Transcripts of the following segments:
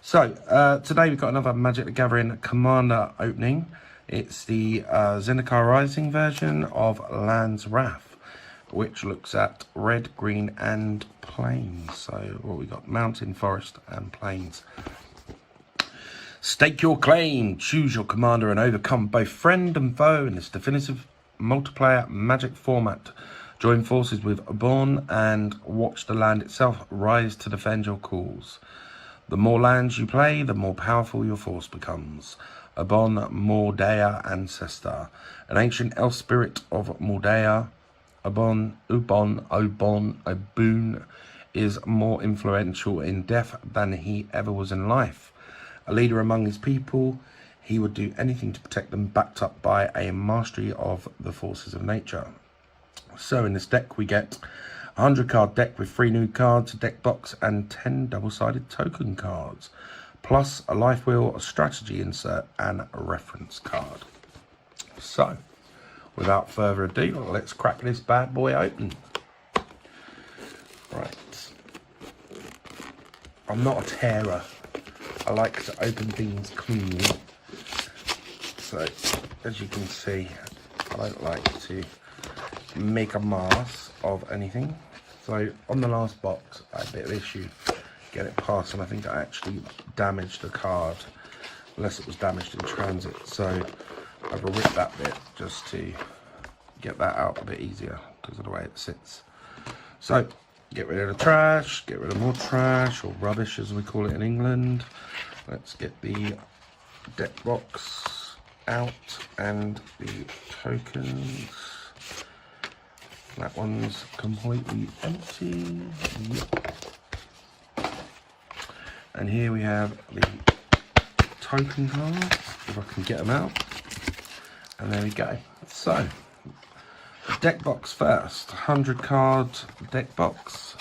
So, today we've got another Magic the Gathering Commander opening. It's the Zendikar Rising version of Land's Wrath, which looks at red, green, and plains. So, what we got? Mountain, forest, and plains. Stake your claim, choose your commander, and overcome both friend and foe in this definitive multiplayer Magic format. Join forces with Obuun and watch the land itself rise to defend your cause. The more lands you play, the more powerful your force becomes. Obuun, Mul Daya Ancestor, an ancient elf spirit of Mul Daya. Obuun is more influential in death than he ever was in life. A leader among his people, he would do anything to protect them, backed up by a mastery of the forces of nature. So in this deck we get a 100-card deck with 3 new cards, a deck box, and 10 double-sided token cards, plus a life wheel, a strategy insert, and a reference card. So, without further ado, let's crack this bad boy open. Right. I'm not a tearer. I like to open things cleanly. So, as you can see, I don't like to make a mess of anything. So on the last box I had a bit of issue get it past, and I think I actually damaged the card, unless it was damaged in transit. So I've ripped that bit just to get that out a bit easier because of the way it sits. So get rid of the trash, get rid of more trash, or rubbish as we call it in England. Let's get the deck box out and the tokens. That one's completely empty. Yep. And here we have the token cards, if I can get them out. And there we go. So, deck box first. 100 card deck box.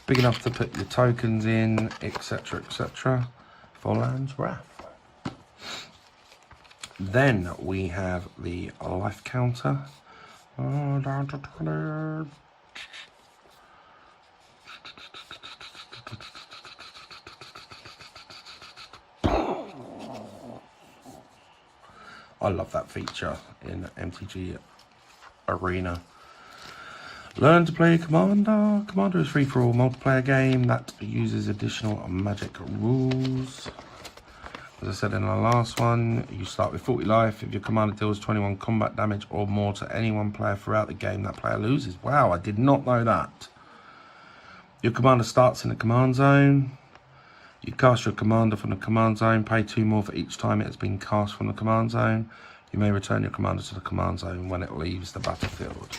Big enough to put your tokens in, etc., etc. for Land's Wrath. Then we have the life counter. Down to 20. I love that feature in MTG Arena. Learn to play Commander. Commander is free for all multiplayer game that uses additional Magic rules. As I said in the last one, you start with 40 life. If your commander deals 21 combat damage or more to any one player throughout the game, that player loses. Wow, I did not know that. Your commander starts in the command zone. You cast your commander from the command zone. Pay 2 more for each time it has been cast from the command zone. You may return your commander to the command zone when it leaves the battlefield.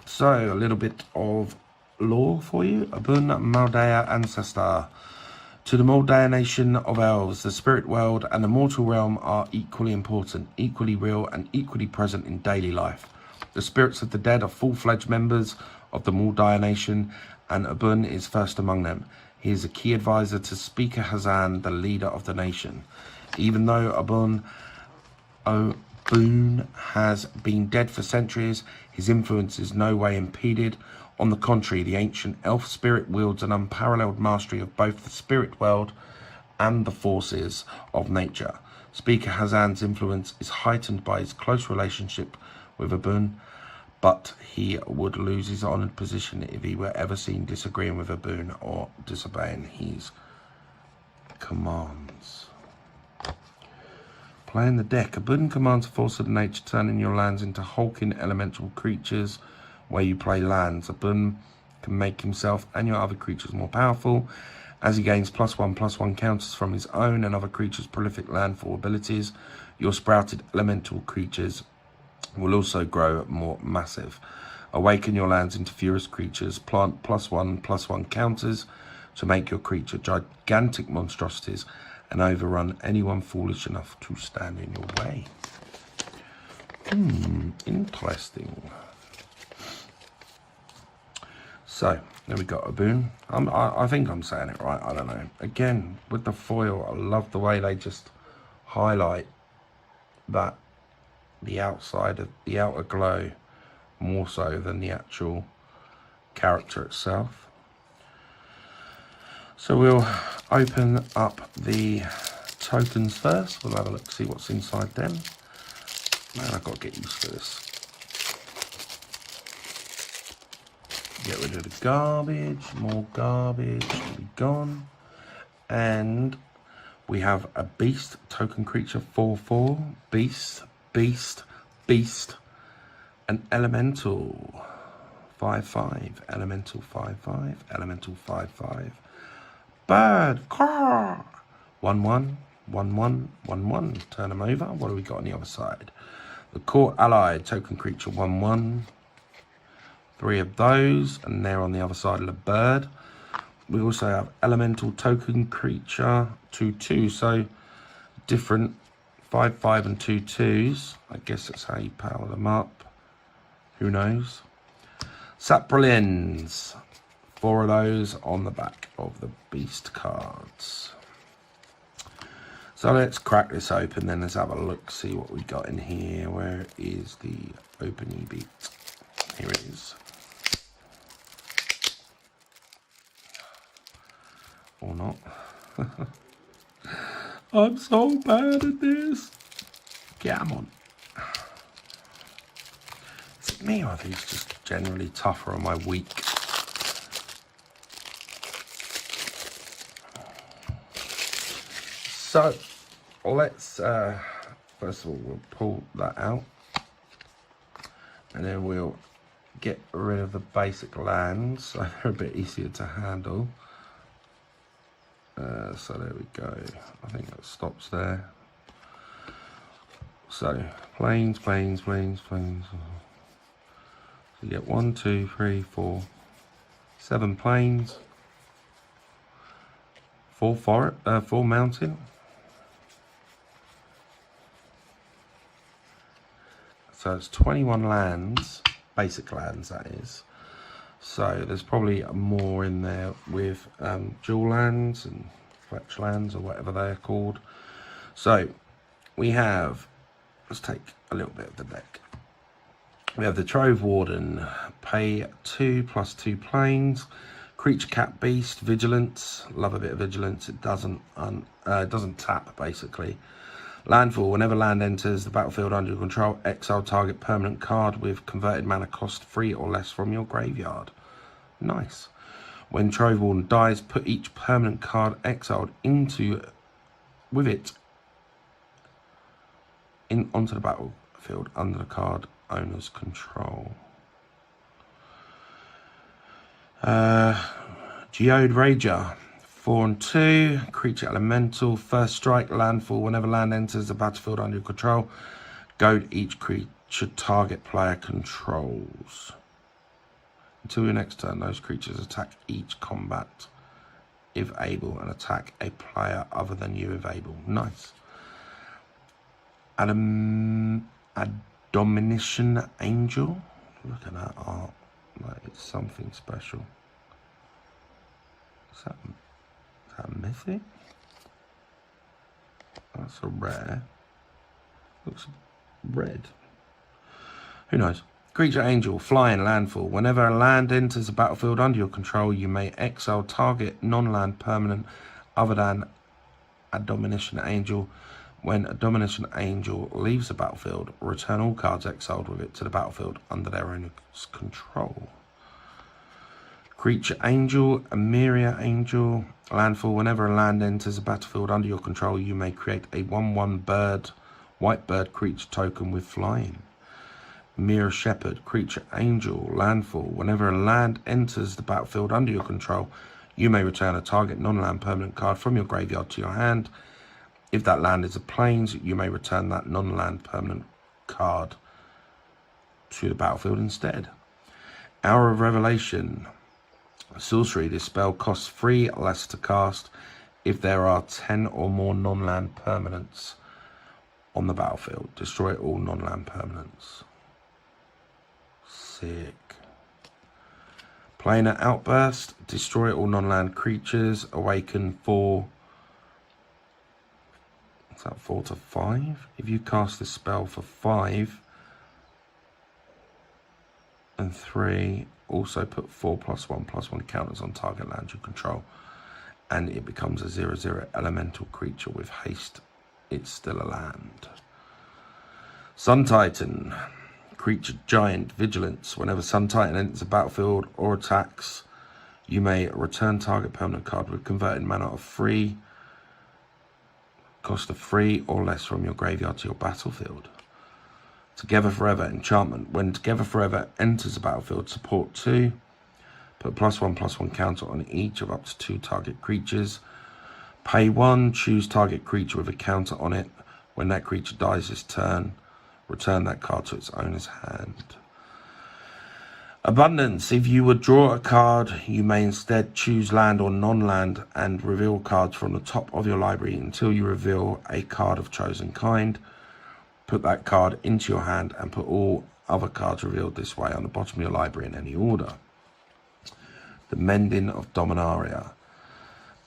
So, a little bit of lore for you. Obuun, Mul Daya Ancestor. To the Mul Daya nation of elves, the spirit world and the mortal realm are equally important, equally real, and equally present in daily life. The spirits of the dead are full-fledged members of the Mul Daya nation, and Obuun is first among them. He is a key advisor to Speaker Hazan, the leader of the nation. Even though Obuun has been dead for centuries, his influence is no way impeded. On the contrary, the ancient elf spirit wields an unparalleled mastery of both the spirit world and the forces of nature. Speaker Hazan's influence is heightened by his close relationship with Obuun, but he would lose his honoured position if he were ever seen disagreeing with Obuun or disobeying his commands. Playing the deck. Obuun commands a force of nature, turning your lands into hulking elemental creatures. Where you play lands, Obuun can make himself and your other creatures more powerful as he gains +1/+1 counters from his own and other creatures' prolific landfall abilities. Your sprouted elemental creatures will also grow more massive. Awaken your lands into furious creatures. Plant +1/+1 counters to make your creature gigantic monstrosities and overrun anyone foolish enough to stand in your way. Interesting. So, there we got Obuun. I think I'm saying it right, I don't know. Again, with the foil, I love the way they just highlight that, the outside of the outer glow, more so than the actual character itself. So we'll open up the tokens first. We'll have a look, see what's inside them. Man, I've got to get used to this. Get rid of the garbage, more garbage to be gone. And we have a beast token creature 4/4. Beast, beast, beast. An elemental 5/5. Elemental 5/5. Elemental 5/5. Bird. Caw. 1/1. 1/1. 1/1. Turn them over. What do we got on the other side? The Court Allied token creature 1/1. 3 of those, and they're on the other side of the bird. We also have elemental token creature 2/2, so different 5/5 and 2/2s. I guess that's how you power them up. Who knows? Saprolins, 4 of those on the back of the beast cards. So let's crack this open, then let's have a look, see what we got in here. Where is the open bit? Here it is. Or not. I'm so bad at this. Come on. Is it me, or are these just generally tougher on my week? So let's first of all we'll pull that out, and then we'll get rid of the basic lands so they're a bit easier to handle. So there we go. I think that stops there. So planes, planes, planes, planes. So you get 1, 2, 3, 4, 7 planes, 4 mountain. So it's 21 lands, basic lands that is. So there's probably more in there with dual lands and fletch lands or whatever they're called. So we have, let's take a little bit of the deck. We have the Trove Warden, pay 2 plus 2 planes, creature cat beast, vigilance, love a bit of vigilance. It doesn't tap basically. Landfall, whenever land enters the battlefield under your control, exile target permanent card with converted mana cost 3 or less from your graveyard. Nice. When Trove Warden dies, put each permanent card exiled onto the battlefield under the card owner's control. Geode Rager, 4 and 2, creature elemental, first strike, landfall. Whenever land enters the battlefield under your control, goad each creature target player controls. Until your next turn, those creatures attack each combat if able and attack a player other than you if able. Nice. Admonition Angel. Look at that art. Like it's something special. Is that mythic? That's a rare. Looks red. Who knows? Creature Angel, flying, landfall. Whenever a land enters the battlefield under your control, you may exile target non-land permanent other than a Domination Angel. When a Domination Angel leaves the battlefield, return all cards exiled with it to the battlefield under their owner's control. Creature Angel, Emiria Angel, landfall. Whenever a land enters the battlefield under your control, you may create a 1/1 bird, white bird creature token with flying. Mirror Shepherd, creature angel, landfall. Whenever a land enters the battlefield under your control, you may return a target non-land permanent card from your graveyard to your hand. If that land is a plains, you may return that non-land permanent card to the battlefield instead. Hour of Revelation, sorcery. This spell costs 3 less to cast if there are 10 or more non-land permanents on the battlefield. Destroy all non-land permanents. Sick. Planar Outburst. Destroy all non-land creatures. Awaken 4. What's that? 4 to 5. If you cast this spell for 5 and 3, also put 4+1/+1 counters on target land you control. and it becomes a 0/0 elemental creature with haste. It's still a land. Sun Titan, creature giant, vigilance. Whenever Sun Titan enters the battlefield or attacks, you may return target permanent card with converted mana of 3, cost of 3 or less from your graveyard to your battlefield. Together Forever enchantment. When Together Forever enters the battlefield, support 2. Put +1/+1 counter on each of up to 2 target creatures. Pay 1, choose target creature with a counter on it. When that creature dies this turn, return that card to its owner's hand. Abundance. If you would draw a card, you may instead choose land or non-land and reveal cards from the top of your library until you reveal a card of chosen kind. Put that card into your hand and put all other cards revealed this way on the bottom of your library in any order. The Mending of Dominaria.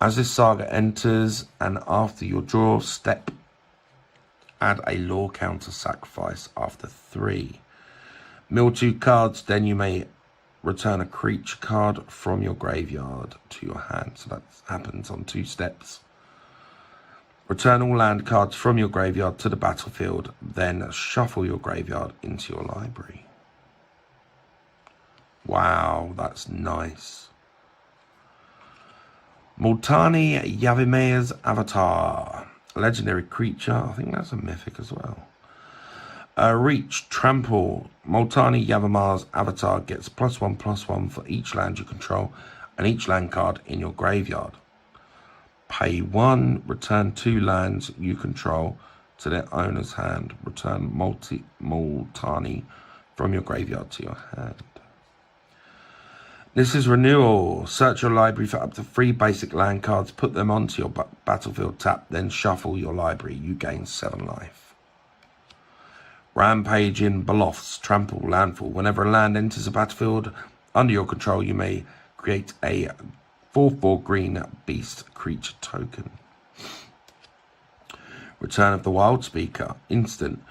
As this saga enters and after your draw step, add a law counter sacrifice after 3. Mill 2 cards, then you may return a creature card from your graveyard to your hand. So that happens on 2 steps. Return all land cards from your graveyard to the battlefield, then shuffle your graveyard into your library. Wow, that's nice. Multani Yavimeya's Avatar. Legendary creature. I think that's a mythic as well. Reach, trample. Multani Yavimeya's Avatar gets +1/+1 for each land you control and each land card in your graveyard. Pay 1, return 2 lands you control to their owner's hand. Return Multani from your graveyard to your hand. This is renewal. Search your library for up to 3 basic land cards, put them onto your battlefield tap, then shuffle your library. You gain 7 life. Rampage in Belofts, trample, landfall. Whenever a land enters a battlefield under your control, you may create a 4/4 green beast creature token. Return of the Wild Speaker. Instant.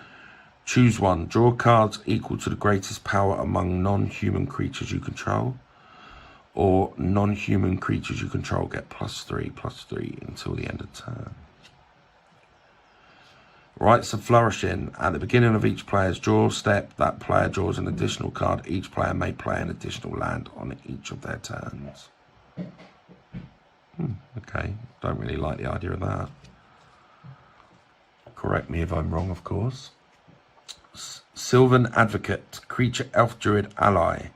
Choose 1. Draw cards equal to the greatest power among non-human creatures you control. Or non-human creatures you control get +3/+3 until the end of turn. Rites of Flourishing. At the beginning of each player's draw step, that player draws an additional card. Each player may play an additional land on each of their turns. Okay, don't really like the idea of that. Correct me if I'm wrong, of course. Sylvan Advocate, creature, elf, druid, ally.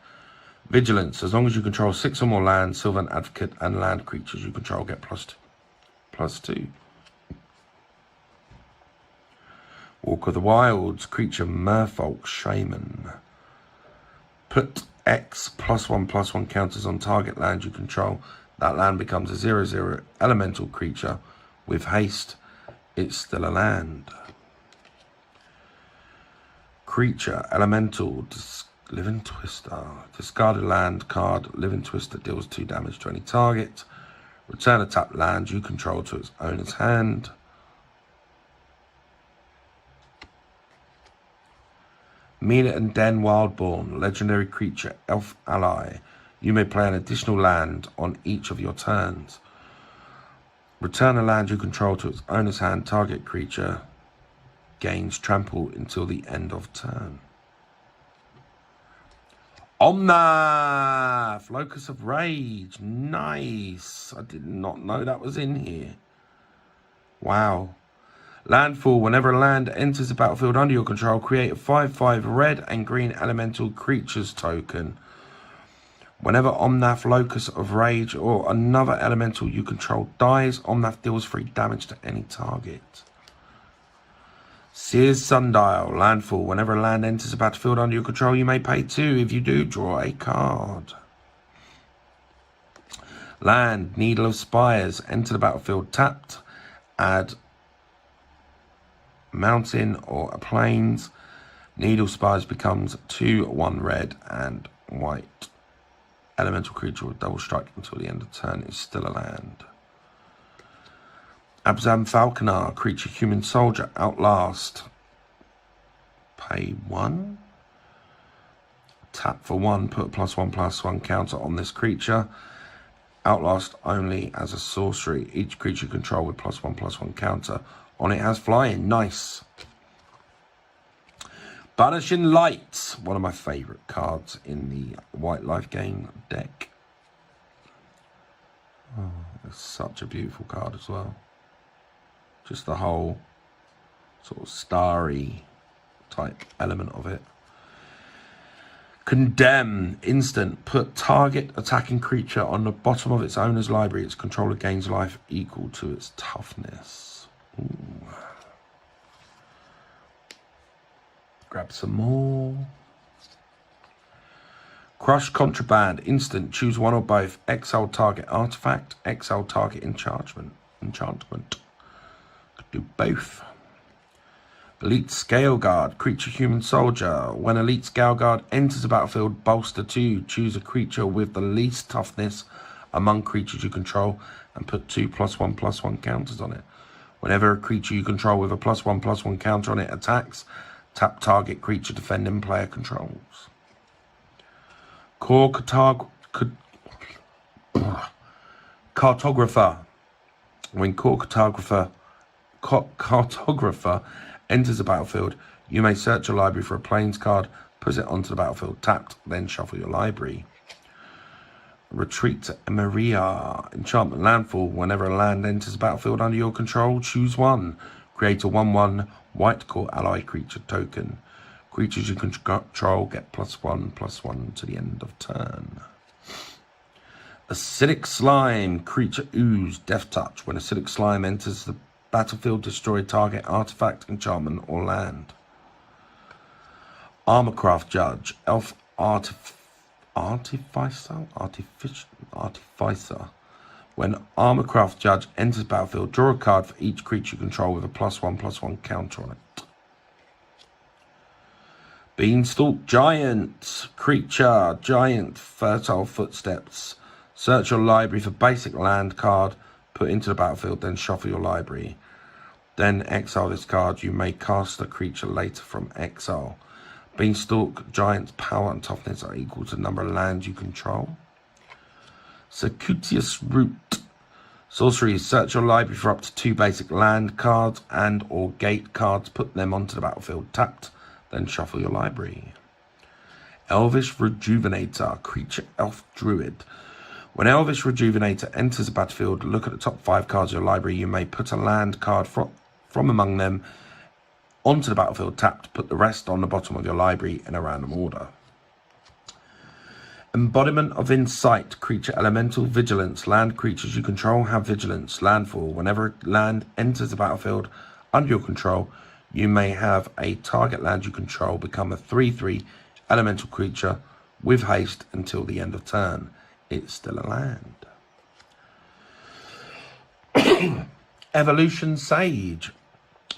Vigilance, as long as you control 6 or more lands, Sylvan Advocate and land creatures you control get +2. Walk of the Wilds, creature, merfolk, shaman. Put X +1/+1 counters on target land you control. That land becomes a 0/0 elemental creature with haste. It's still a land. Creature, elemental, Living Twister. Discard a land card. Living Twister deals 2 damage to any target. Return a tapped land you control to its owner's hand. Mina and Den Wildborn. Legendary creature, elf, ally. You may play an additional land on each of your turns. Return a land you control to its owner's hand. Target creature gains trample until the end of turn. Omnath, Locus of Rage. Nice. I did not know that was in here. Wow. Landfall. Whenever a land enters the battlefield under your control, create a 5/5 red and green elemental creatures token. Whenever Omnath, Locus of Rage, or another elemental you control dies, Omnath deals 3 damage to any target. Seer's Sundial, landfall. Whenever a land enters a battlefield under your control, you may pay 2. If you do, draw a card. Land, Needle of Spires. Enter the battlefield tapped. Add mountain or a plains. Needle Spires becomes 2/1 red and white. Elemental creature with double strike until the end of turn is still a land. Abzan Falconer, creature, human soldier, outlast. Pay 1. Tap for 1, put a +1/+1 counter on this creature. Outlast only as a sorcery. Each creature you control with +1/+1 counter on it has flying. Nice. Banishing Light, one of my favourite cards in the White Life Game deck. Oh, it's such a beautiful card as well. Just the whole sort of starry type element of it. Condemn, instant. Put target attacking creature on the bottom of its owner's library. Its controller gains life equal to its toughness. Ooh. Grab some more. Crush Contraband, instant. Choose one or both. Exile target artifact. Exile target enchantment. Could do both. Elite Scale Guard, creature human soldier. When Elite Scale Guard enters the battlefield, bolster 2. Choose a creature with the least toughness among creatures you control and put 2 +1/+1 counters on it. Whenever a creature you control with a +1/+1 counter on it attacks, tap target creature defending player controls. Core Cartographer. When Core Cartographer enters the battlefield, you may search your library for a plains card, put it onto the battlefield tapped, then shuffle your library. Retreat to Emeria. Enchantment Landfall. Whenever a land enters the battlefield under your control, choose one. Create a 1/1 white core ally creature token. Creatures you control get +1/+1 to the end of turn. Acidic Slime. Creature Ooze. Death Touch. When Acidic Slime enters the battlefield, destroy target artifact, enchantment, or land. Armorcraft Judge. Elf Artificer. When Armorcraft Judge enters battlefield, draw a card for each creature you control with a +1/+1 counter on it. Beanstalk Giant. Creature, giant, fertile footsteps. Search your library for basic land card, put into the battlefield, then shuffle your library. Then exile this card. You may cast a creature later from exile. Beanstalk Giant's power and toughness are equal to the number of lands you control. Circuitous Route. Sorcery. Search your library for up to 2 basic land cards and or gate cards. Put them onto the battlefield tapped. Then shuffle your library. Elvish Rejuvenator. Creature Elf Druid. When Elvish Rejuvenator enters the battlefield, look at the top 5 cards of your library. You may put a land card from among them onto the battlefield tapped. Put the rest on the bottom of your library in a random order. Embodiment of Insight. Creature Elemental Vigilance. Land creatures you control have Vigilance. Landfall. Whenever land enters the battlefield under your control, you may have a target land you control become a 3/3 elemental creature with haste until the end of turn. It's still a land. Evolution Sage.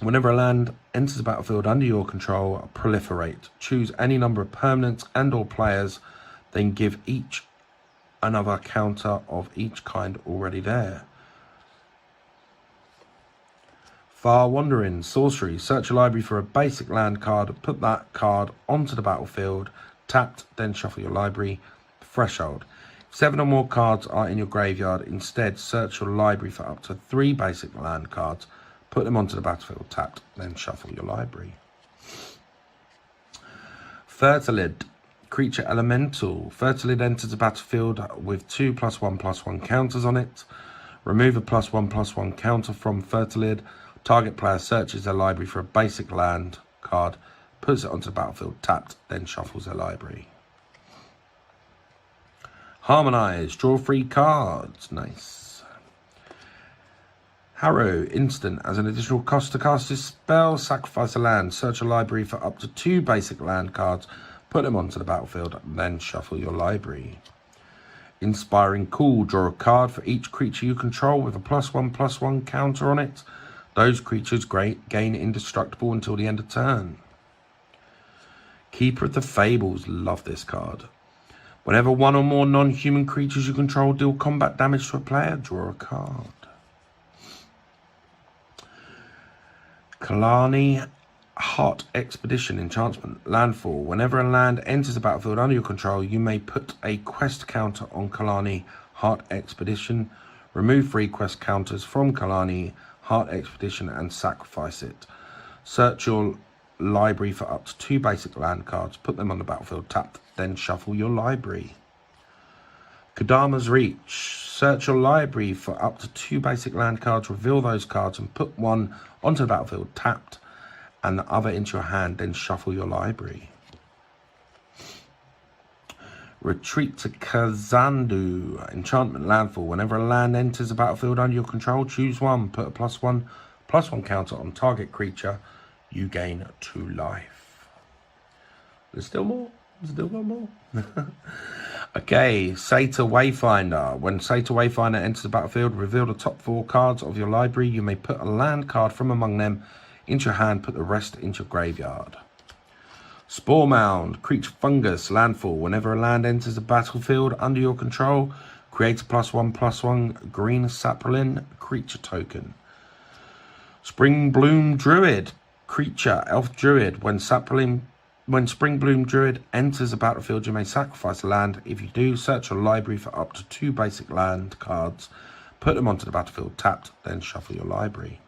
Whenever a land enters the battlefield under your control, proliferate. Choose any number of permanents and or players, then give each another counter of each kind already there. Far Wandering. Sorcery. Search your library for a basic land card, put that card onto the battlefield, tapped, then shuffle your library. Threshold. If 7 or more cards are in your graveyard, instead search your library for up to 3 basic land cards, put them onto the battlefield, tapped, then shuffle your library. Fertility Creature Elemental. Fertility enters the battlefield with 2 +1/+1 counters on it. Remove a +1/+1 counter from Fertility. Target player searches their library for a basic land card, puts it onto the battlefield tapped, then shuffles their library. Harmonize. Draw 3 cards. Nice. Harrow. Instant. As an additional cost to cast this spell, sacrifice a land. Search a library for up to 2 basic land cards, put them onto the battlefield, then shuffle your library. Inspiring Call. Draw a card for each creature you control with a +1/+1 counter on it. Those creatures gain indestructible until the end of turn. Keeper of the Fables. Love this card. Whenever 1 or more non-human creatures you control deal combat damage to a player, draw a card. Kalani Heart Expedition. Enchantment. Landfall. Whenever a land enters the battlefield under your control, you may put a quest counter on Kalani Heart Expedition. Remove 3 quest counters from Kalani Heart Expedition and sacrifice it. Search your library for up to 2 basic land cards. Put them on the battlefield tapped, then shuffle your library. Kodama's Reach. Search your library for up to 2 basic land cards. Reveal those cards and put one onto the battlefield tapped and the other into your hand, then shuffle your library. Retreat to Kazandu. Enchantment landfall. Whenever a land enters the battlefield under your control, choose one. Put a +1/+1 counter on target creature. You gain 2 life. There's still more. There's still got more. Okay, Satyr Wayfinder. When Satyr Wayfinder enters the battlefield, reveal the top 4 cards of your library. You may put a land card from among them into your hand. Put the rest into your graveyard. Spore Mound. Creature Fungus. Landfall. Whenever a land enters the battlefield under your control, create a +1/+1 green sapling creature token. Spring Bloom Druid. Creature Elf Druid. When Spring Bloom Druid enters the battlefield, you may sacrifice a land. If you do, search your library for up to 2 basic land cards. Put them onto the battlefield tapped, then shuffle your library.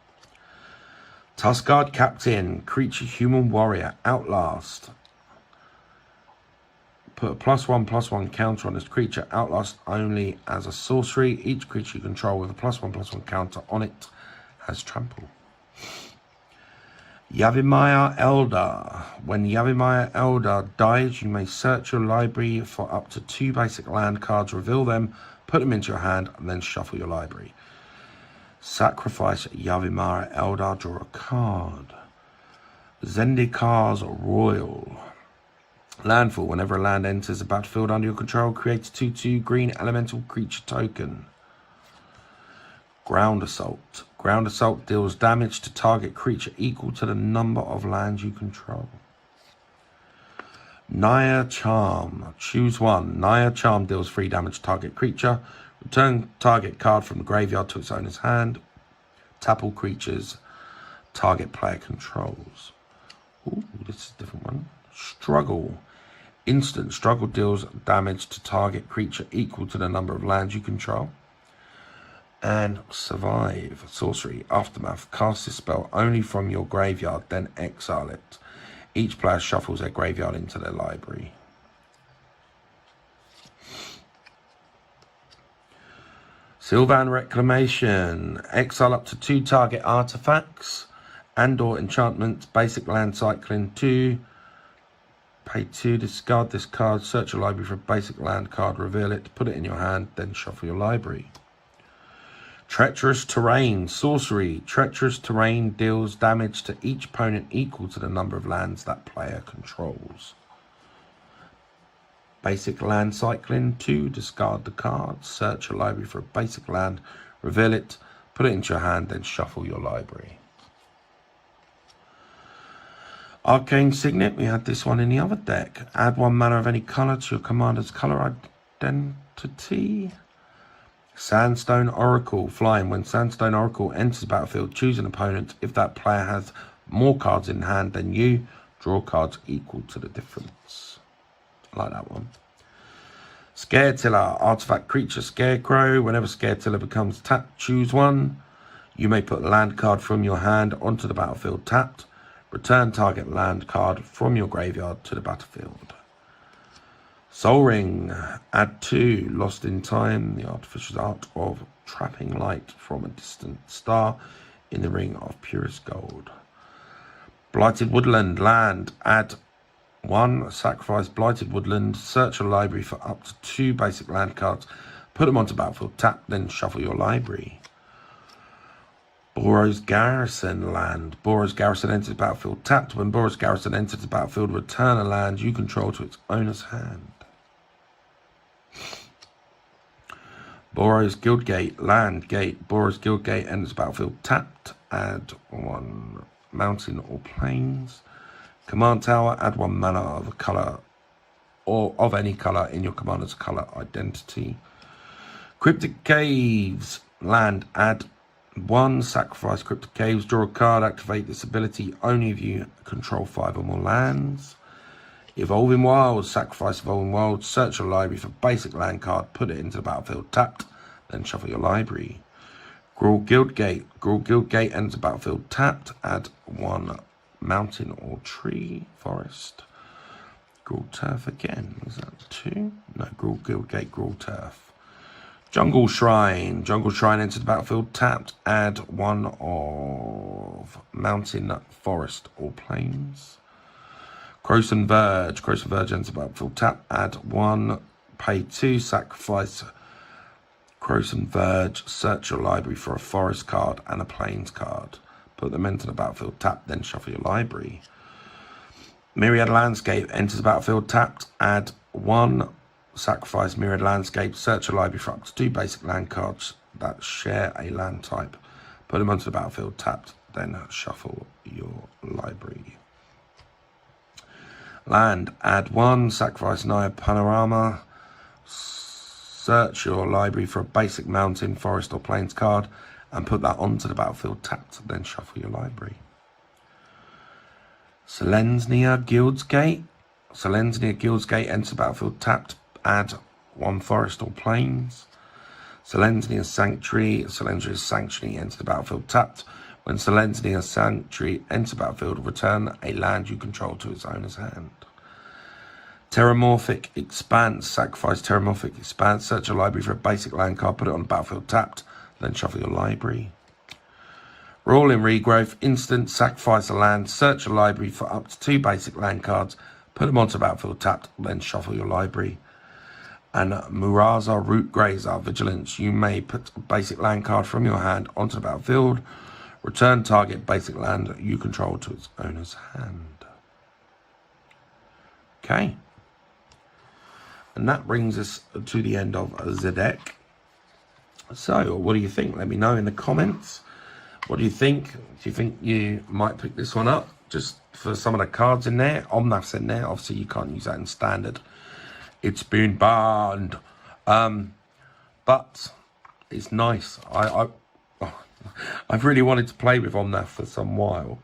Tuskguard Captain. Creature Human Warrior. Outlast. Put a +1/+1 counter on this creature. Outlast only as a sorcery. Each creature you control with a +1/+1 counter on it has trample. Yavimaya Elder. When Yavimaya Elder dies, you may search your library for up to 2 basic land cards. Reveal them, put them into your hand, and then shuffle your library. Sacrifice Yavimaya Elder, draw a card. Zendikar's Royal. Landfall. Whenever a land enters the battlefield under your control, create a 2/2 green elemental creature token. Ground Assault. Ground Assault deals damage to target creature equal to the number of lands you control. Naya Charm. Choose one. Naya Charm deals 3 damage to target creature. Return target card from the graveyard to its owner's hand. Tap all creatures target player controls. Ooh, this is a different one. Struggle. Instant. Struggle deals damage to target creature equal to the number of lands you control. And Survive. Sorcery. Aftermath. Cast this spell only from your graveyard, then exile it. Each player shuffles their graveyard into their library. Sylvan Reclamation. Exile up to 2 target artifacts and/or enchantments. Basic land cycling 2. Pay 2. Discard this card. Search your library for a basic land card. Reveal it. Put it in your hand. Then shuffle your library. Treacherous Terrain. Sorcery. Treacherous Terrain deals damage to each opponent equal to the number of lands that player controls. Basic land cycling 2. Discard the card. Search your library for a basic land. Reveal it. Put it into your hand. Then shuffle your library. Arcane Signet. We had this one in the other deck. Add 1 mana of any colour to your commander's colour identity. Sandstone Oracle. Flying. When Sandstone Oracle enters the battlefield, choose an opponent. If that player has more cards in hand than you, draw cards equal to the difference. I like that one. Scaretiller. Artifact creature Scarecrow. Whenever Scaretiller becomes tapped, choose one. You may put a land card from your hand onto the battlefield tapped. Return target land card from your graveyard to the battlefield. Soul Ring. Add 2. Lost in Time. The artificial art of trapping light from a distant star in the ring of purest gold. Blighted Woodland. Land. Add 1. Sacrifice Blighted Woodland. Search your library for up to 2 basic land cards. Put them onto battlefield tap. Then shuffle your library. Boros Garrison. Land. Boros Garrison enters the battlefield tapped. When Boros Garrison enters the battlefield, return a land you control to its owner's hand. Boros Guildgate. Land. Gate. Boros Guildgate enters the battlefield tapped. Add 1 mountain or plains. Command Tower. Add 1 mana of a colour or of any colour in your commander's colour identity. Cryptic Caves. Land. Add 1. Sacrifice Cryptic Caves. Draw a card. Activate this ability only if you control 5 or more lands. Evolving Wilds, sacrifice Evolving Wilds, search your library for basic land card, put it into the battlefield tapped, then shuffle your library. Gruul Guildgate. Gruul Guildgate enters the battlefield tapped, add 1 mountain or tree, forest. Gruul Turf again, is that 2? No, Gruul Guildgate, Gruul Turf. Jungle Shrine. Jungle Shrine enters the battlefield tapped, add 1 of mountain, forest or plains. Croson Verge. Croson Verge enters the battlefield tapped, add 1, pay 2, sacrifice Croson Verge, search your library for a forest card and a plains card. Put them into the battlefield tapped, then shuffle your library. Myriad Landscape enters the battlefield tapped, add 1, sacrifice Myriad Landscape, search your library for up to 2 basic land cards that share a land type. Put them onto the battlefield tapped, then shuffle your library. Land, add 1, sacrifice Naya Panorama, search your library for a basic mountain, forest or plains card and put that onto the battlefield tapped, then shuffle your library. Selesnya Guildsgate. Selesnya Guildsgate enters the battlefield tapped, add 1 forest or plains. Selesnya Sanctuary. Selesnya Sanctuary enters the battlefield tapped. When Selesnya Sanctuary enters the battlefield, return a land you control to its owner's hand. Terramorphic Expanse. Sacrifice Terramorphic Expanse. Search your library for a basic land card. Put it on the battlefield tapped. Then shuffle your library. Rolling Regrowth. Instant. Sacrifice a land. Search your library for up to 2 basic land cards. Put them onto the battlefield tapped. Then shuffle your library. And Muraza Root Grazer. Vigilance. You may put a basic land card from your hand onto the battlefield. Return target basic land you control to its owner's hand. Okay. And that brings us to the end of the deck. So, what do you think? Let me know in the comments. What do you think? Do you think you might pick this one up? Just for some of the cards in there. Omnath's in there. Obviously, you can't use that in standard. It's been banned. But it's nice. I've really wanted to play with Omnath for some while.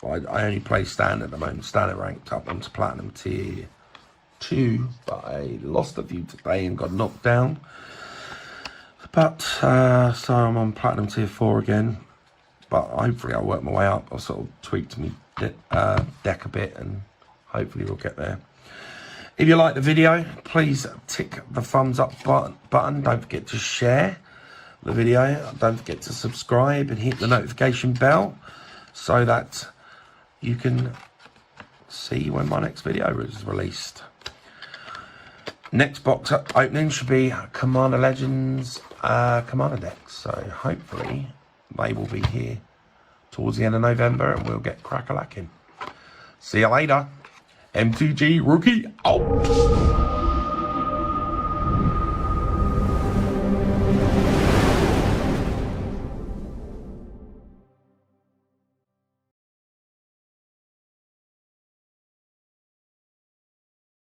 But I only play standard at the moment. Standard ranked up onto Platinum Tier 2, but I lost a few today and got knocked down. But so I'm on Platinum Tier 4 again. But hopefully I'll work my way up. I'll sort of tweak my deck a bit and hopefully we'll get there. If you like the video, please tick the thumbs up button. Don't forget to share the video. Don't forget to subscribe and hit the notification bell so that you can see when my next video is released. Next box opening should be Commander Legends Commander Decks. So hopefully they will be here towards the end of November and we'll get crack-a-lacking. See you later. MTG Rookie out.